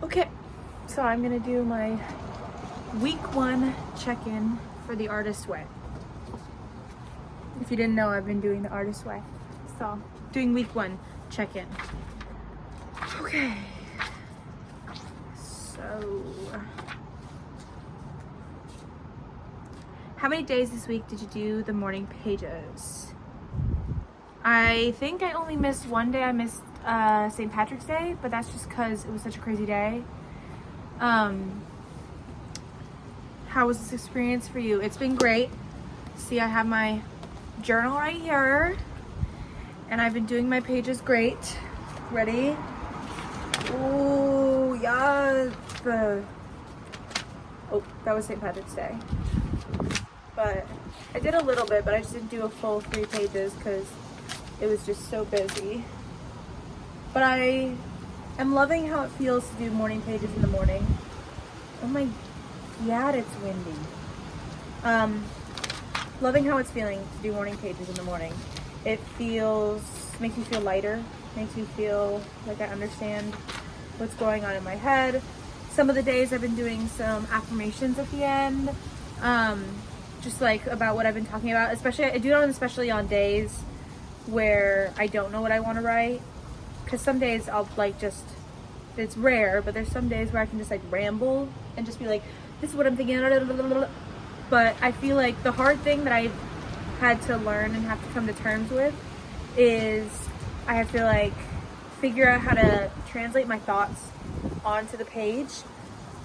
Okay, so I'm gonna do my week 1 check-in for the Artist Way. If you didn't know, I've been doing the Artist Way. So, doing week 1 check-in. Okay. So, how many days this week did you do the morning pages? I think I only missed one day. I missed St. Patrick's Day, but that's just because it was such a crazy day. How was this experience for you? It's been great. See, I have my journal right here, and I've been doing my pages great. Ready? Oh, yes. Oh, that was St. Patrick's Day. But I did a little bit, but I just didn't do a full 3 pages because it was just so busy. But I am loving how it feels to do morning pages in the morning. Oh my god, it's windy. Loving how it's feeling to do morning pages in the morning. It makes me feel lighter, makes me feel like I understand what's going on in my head. Some of the days I've been doing some affirmations at the end, just like about what I've been talking about. I do it especially on days where I don't know what I want to write, because some days I'll it's rare, but there's some days where I can just like ramble and just be like, this is what I'm thinking. But I feel like the hard thing that I've had to learn and have to come to terms with is I have to like figure out how to translate my thoughts onto the page,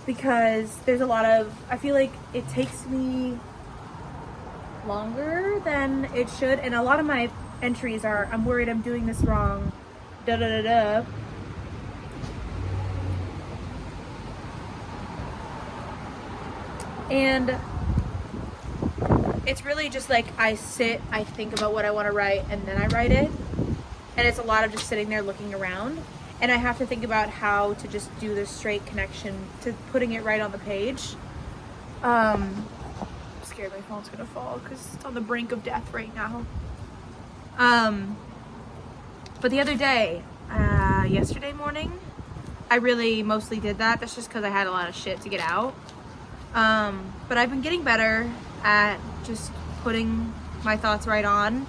because there's I feel like it takes me longer than it should, and a lot of my entries are, I'm worried I'm doing this wrong, da da da da. And it's really just like I think about what I want to write, and then I write it. And it's a lot of just sitting there looking around. And I have to think about how to just do this straight connection to putting it right on the page. I'm scared my phone's gonna fall because it's on the brink of death right now. But the other day, yesterday morning, I really mostly did that. That's just because I had a lot of shit to get out. But I've been getting better at just putting my thoughts right on,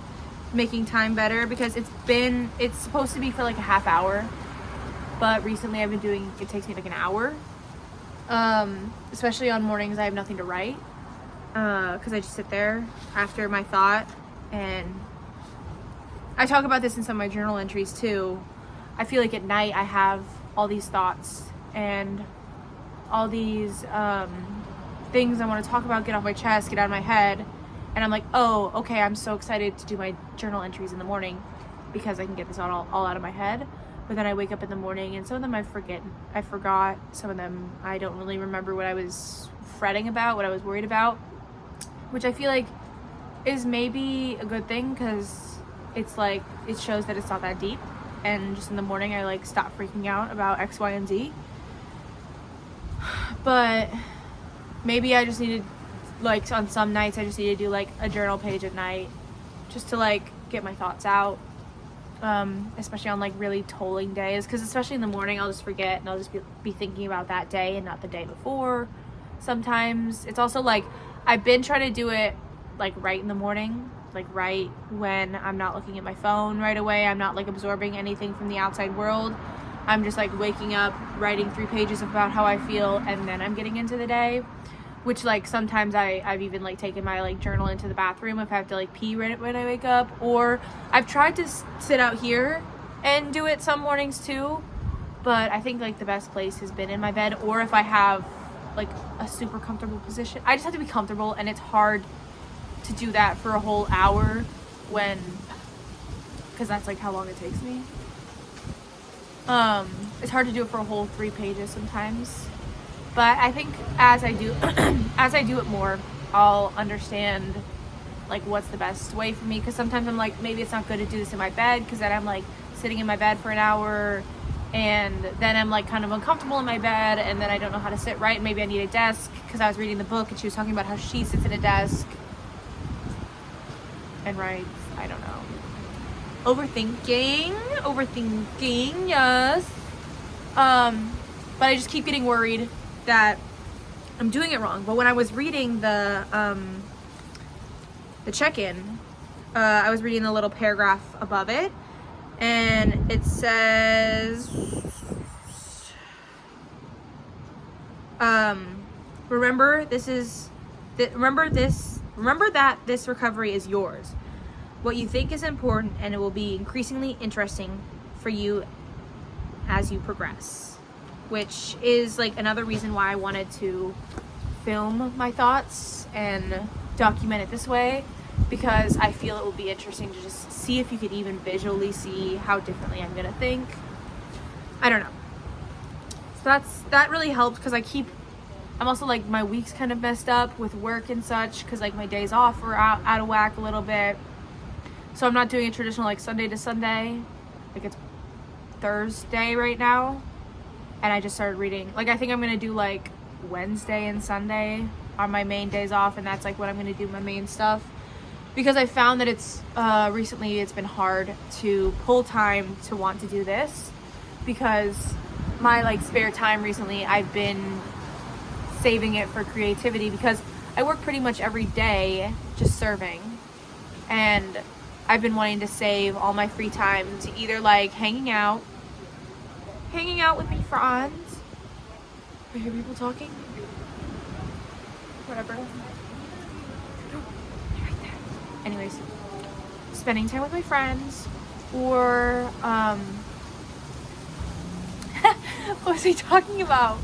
making time better, because it's supposed to be for like a half hour, but recently I've been doing, it takes me like an hour, especially on mornings I have nothing to write, because I just sit there after my thought. And I talk about this in some of my journal entries too. I feel like at night I have all these thoughts and all these things I want to talk about, get off my chest, get out of my head, and I'm like, oh, okay, I'm so excited to do my journal entries in the morning because I can get this all out of my head. But then I wake up in the morning, and some of them I forgot, some of them I don't really remember what I was fretting about, what I was worried about, which I feel like is maybe a good thing, because it's like, it shows that it's not that deep, and just in the morning I like stop freaking out about X, Y, and Z. But maybe I just needed, like, on some nights I just need to do like a journal page at night just to like get my thoughts out, especially on like really tolling days, because especially in the morning I'll just forget and I'll just be thinking about that day and not the day before. Sometimes it's also like I've been trying to do it like right in the morning, like right when I'm not looking at my phone right away, I'm not like absorbing anything from the outside world. I'm just like waking up, writing 3 pages about how I feel, and then I'm getting into the day. Which like sometimes I've even like taken my like journal into the bathroom if I have to like pee right when I wake up. Or I've tried to sit out here and do it some mornings too, but I think like the best place has been in my bed, or if I have like a super comfortable position. I just have to be comfortable, and it's hard to do that for a whole hour because that's like how long it takes me. It's hard to do it for a whole 3 pages sometimes. But I think as I do it more, I'll understand like what's the best way for me, because sometimes I'm like, maybe it's not good to do this in my bed, because then I'm like sitting in my bed for an hour, and then I'm like kind of uncomfortable in my bed, and then I don't know how to sit right. Maybe I need a desk, because I was reading the book and she was talking about how she sits at a desk and writes. I don't know. Overthinking, yes. but I just keep getting worried that I'm doing it wrong. But when I was reading the check-in, I was reading the little paragraph above it, and it says, remember that this recovery is yours. What you think is important, and it will be increasingly interesting for you as you progress. Which is like another reason why I wanted to film my thoughts and document it this way, because I feel it will be interesting to just see if you could even visually see how differently I'm gonna think. I don't know. So that really helped, because I'm also like, my week's kind of messed up with work and such, because like my days off were out of whack a little bit. So I'm not doing a traditional like Sunday to Sunday. Like it's Thursday right now. And I just started reading. Like I think I'm gonna do like Wednesday and Sunday are my main days off, and that's like when I'm gonna do my main stuff. Because I found that it's recently it's been hard to pull time to want to do this, because my like spare time recently I've been saving it for creativity, because I work pretty much every day just serving, and I've been wanting to save all my free time to either like hanging out with my friends. I hear people talking. Whatever. Anyways, spending time with my friends, or what was he talking about?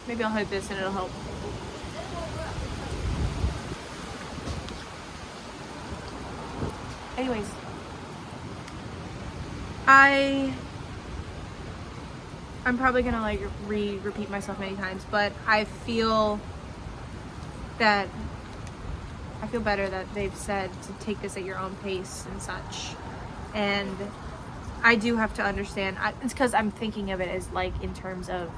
Maybe I'll hit this and it'll help. Anyways, I'm probably gonna like repeat myself many times, but I feel better that they've said to take this at your own pace and such. And I do have to understand, it's because I'm thinking of it as like in terms of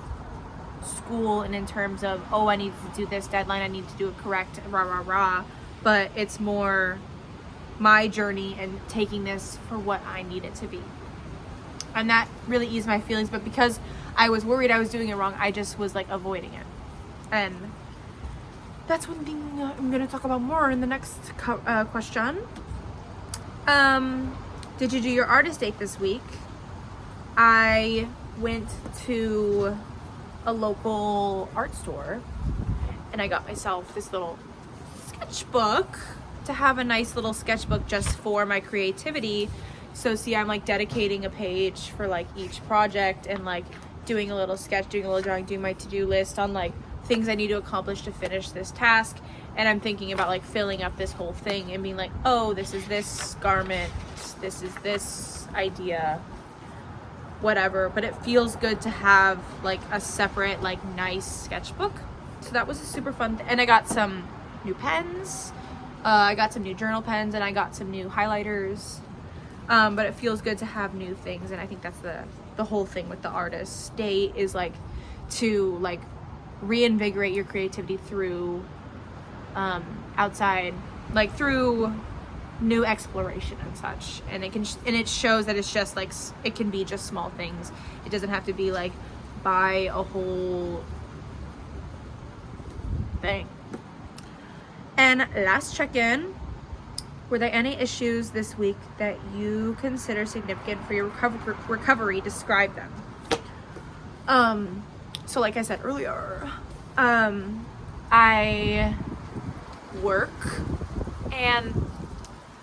school, and in terms of, oh, I need to do this deadline, I need to do it correct, rah rah rah. But it's more my journey and taking this for what I need it to be. And that really eased my feelings, but because I was worried I was doing it wrong, I just was like avoiding it. And that's one thing I'm gonna talk about more in the next question. Did you do your artist date this week? I went to a local art store and I got myself this little sketchbook to have a nice little sketchbook just for my creativity. So see, I'm like dedicating a page for like each project, and like doing a little sketch, doing a little drawing, doing my to-do list on like things I need to accomplish to finish this task. And I'm thinking about like filling up this whole thing and being like, oh, this is this garment, this is this idea, whatever. But it feels good to have like a separate like nice sketchbook. So that was a super fun and I got some new pens, I got some new journal pens, and I got some new highlighters. But it feels good to have new things, and I think that's the whole thing with the artist date, is like to like reinvigorate your creativity through outside, like through new exploration and such. And it shows that it's just like, it can be just small things. It doesn't have to be like buy a whole thing. And last check-in, were there any issues this week that you consider significant for your recovery? Describe them. So like I said earlier, I work, and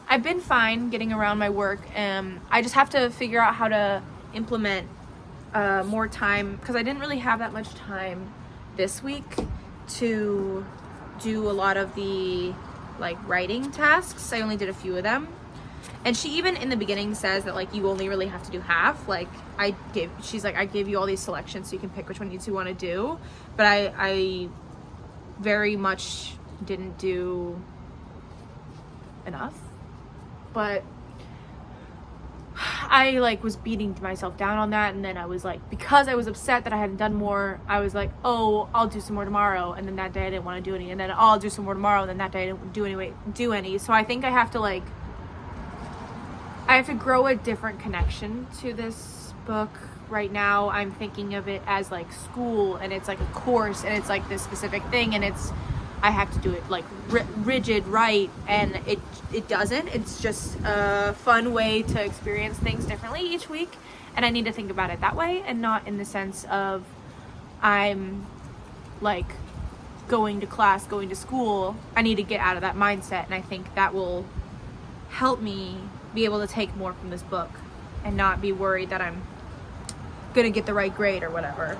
I've been fine getting around my work. I just have to figure out how to implement more time, because I didn't really have that much time this week to do a lot of the like writing tasks. I only did a few of them, and she even in the beginning says that like you only really have to do half. Like she's like, I gave you all these selections so you can pick which one you two want to do, but I very much didn't do enough. But I like was beating myself down on that, and then I was like, because I was upset that I hadn't done more, I was like, oh, I'll do some more tomorrow, and then that day I didn't want to do any, and then I'll do some more tomorrow, and then that day I didn't do any. So I think I have to grow a different connection to this book right now, I'm thinking of it as like school, and it's like a course, and it's like this specific thing, and I have to do it like rigid right, and it doesn't. It's just a fun way to experience things differently each week, and I need to think about it that way, and not in the sense of I'm like going to class, going to school. I need to get out of that mindset, and I think that will help me be able to take more from this book and not be worried that I'm gonna get the right grade or whatever.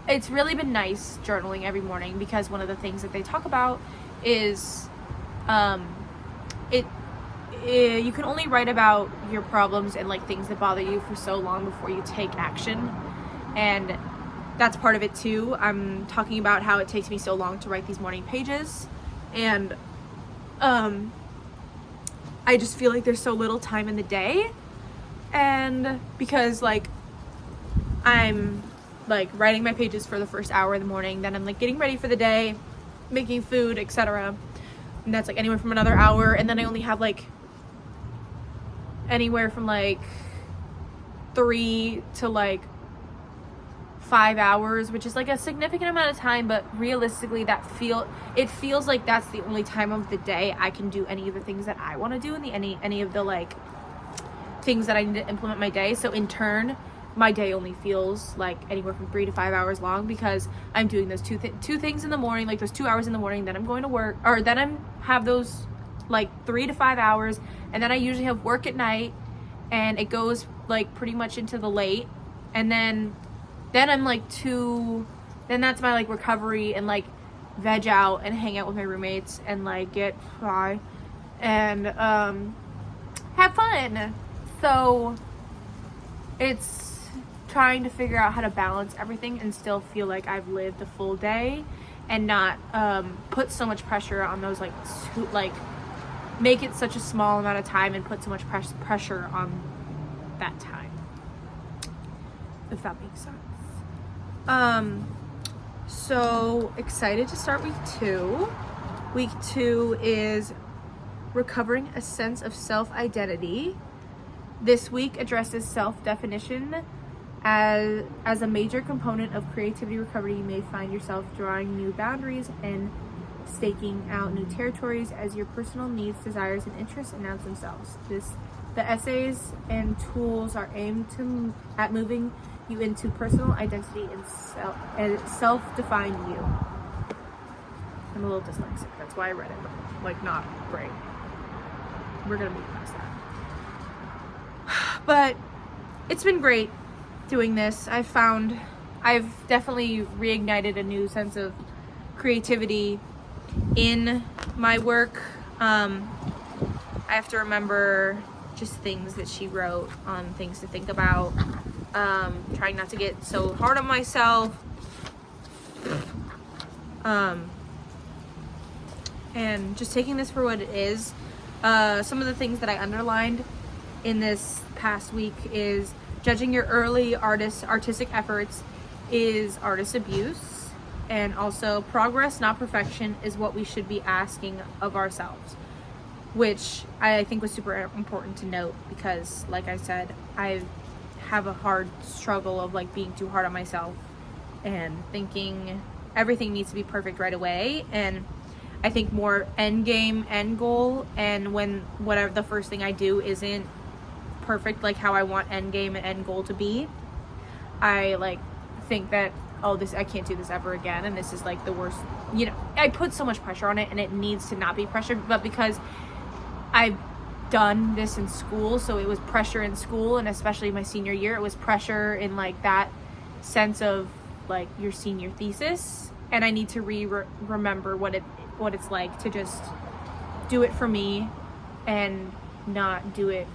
It's really been nice journaling every morning, because one of the things that they talk about is you can only write about your problems and like things that bother you for so long before you take action, and that's part of it too. I'm talking about how it takes me so long to write these morning pages, and I just feel like there's so little time in the day, and because like I'm like writing my pages for the first hour in the morning, then I'm like getting ready for the day, making food, etc., and that's like anywhere from another hour, and then I only have like anywhere from like 3 to like 5 hours, which is like a significant amount of time, but realistically it feels like that's the only time of the day I can do any of the things that I want to do, and any of the like things that I need to implement my day. So in turn, my day only feels like anywhere from 3 to 5 hours long, because I'm doing those two things in the morning, like those 2 hours in the morning, then I'm going to work, or then I have those like 3 to 5 hours, and then I usually have work at night, and it goes like pretty much into the late, and then I'm like then that's my like recovery, and like veg out and hang out with my roommates and like get high and have fun. So it's trying to figure out how to balance everything and still feel like I've lived a full day, and not put so much pressure on those like make it such a small amount of time and put so much pressure on that time, if that makes sense. So excited to start week 2. Week 2 is recovering a sense of self-identity. This week addresses self-definition. As a major component of creativity recovery, you may find yourself drawing new boundaries and staking out new territories as your personal needs, desires, and interests announce themselves. The essays and tools are aimed at moving you into personal identity and self-defined you. I'm a little dyslexic, that's why I read it, like not great. We're gonna move past that. But it's been great doing this. I've definitely reignited a new sense of creativity in my work. I have to remember just things that she wrote on things to think about. Trying not to get so hard on myself. And just taking this for what it is. Some of the things that I underlined in this past week is judging your early artistic efforts is artist abuse, and also progress, not perfection, is what we should be asking of ourselves, which I think was super important to note, because like I said, I have a hard struggle of like being too hard on myself and thinking everything needs to be perfect right away, and I think more end goal, and when whatever the first thing I do isn't perfect like how I want end game and end goal to be, I like think that I can't do this ever again, and this is like the worst, I put so much pressure on it, and it needs to not be pressured, but because I've done this in school, so it was pressure in school, and especially my senior year, it was pressure in like that sense of like your senior thesis, and I need to remember what it's like to just do it for me and not do it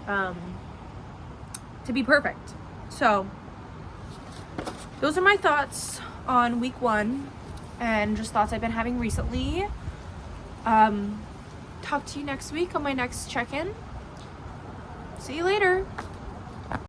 to be perfect. So those are my thoughts on week 1 and just thoughts I've been having recently. Talk to you next week on my next check-in. See you later.